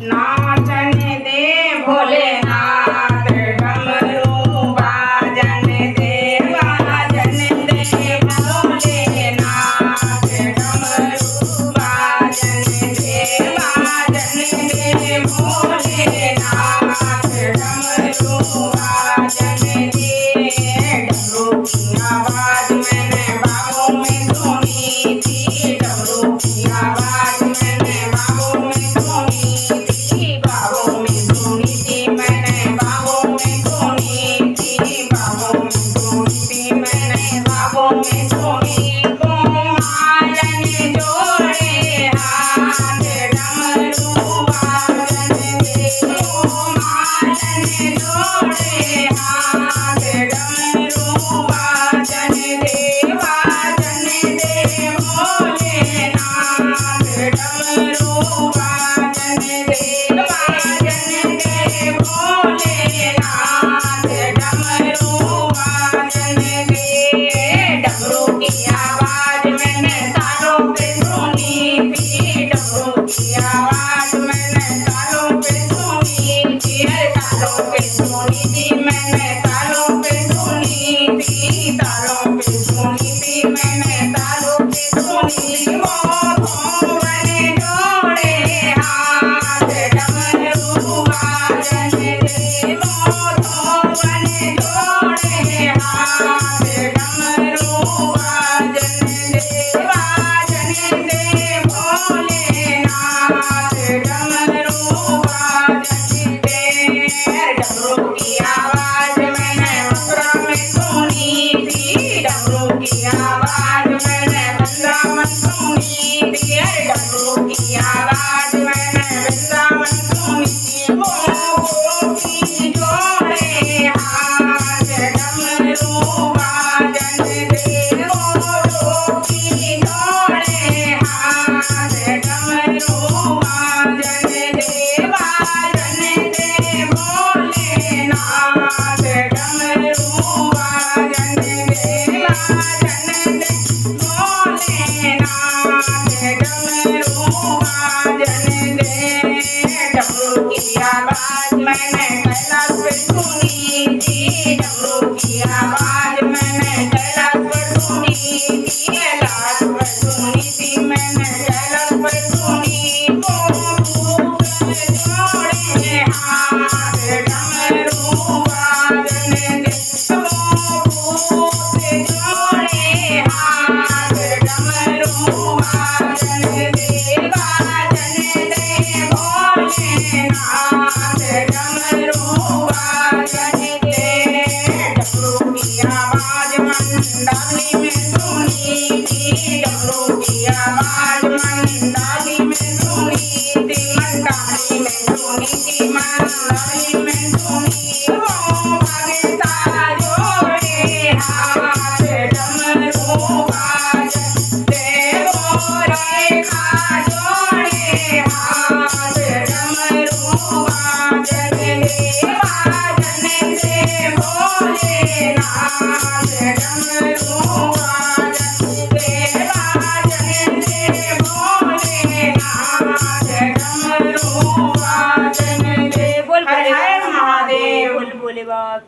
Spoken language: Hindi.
नाचन दे भोलेनाथ डमरू बाजन दे बाजन दे भोलेनाथ डमरू बाजन दे बाजन दे भोलेनाथ डमरू बाजन दे डमरू की आवाज मैंने बागों में सुनी थी डमरू की आवाज मैंने बागों में सुनी थी बागों में सुनी थी मैंने बागों में सुनी थी बागों में सुनी थी मैंने बागों में सुनी गोमालन जोड़े हाथ डमरू बाजन दे गोमालन जोड़े हाथ डमरू बाजन दे भोलेनाथ डमरू बाजन दे भोलेनाथ डमरू बाजन दे डमरू की आवाज मैंने तारों पे सुनी थी डमरू की आवाज मैंने तारों पे सुनी थी तारों पे सुनी थी मैंने तारों पे सुनी थी तारों पे सुनी थी मैंने तारों पे सुनी भवन जोड़े हाथ डमरू बाजन दे भवन जोड़े हाथ डमरू बाजन दे भोलेनाथ डमरू बाजन दे डमरू की आवाज मैंने मथुरा में सुनी थी डमरू की आवाज मैंने वृंदावन सुनी थी डमरू की आवाज मैंने वृंदावन सुनी थी गोपी जोड़े हाथ डमरू बाजन दे गोपी जोड़े हाथ डमरू बाजन दे भोलेनाथ डमरू बाजन दे भोलेनाथ डमरू बाजन दे डमरू की आवाज मैंने कैलाश पे सुनी थी डमरू की आवाज मैंने कैलाश पे सुनी थी कैलाश पे सुनी थी मैंने कैलाश पे सुनी जोड़े हाथ डमरू बाजन दे जोड़े हाथ डमरू बाजन दे भोलेनाथ डमरू बाजन दे डमरू की आवाज मंडाली में सुनी थी डमरू की आवाज मंडाली में सुनी थी मंडाली में सुनी थी मंडाली में सुनी भगता जोड़े हाथ डमरू बाजन दे रेखा जोड़े हाथ डमरू बाजन दे भोलेनाथ डमरू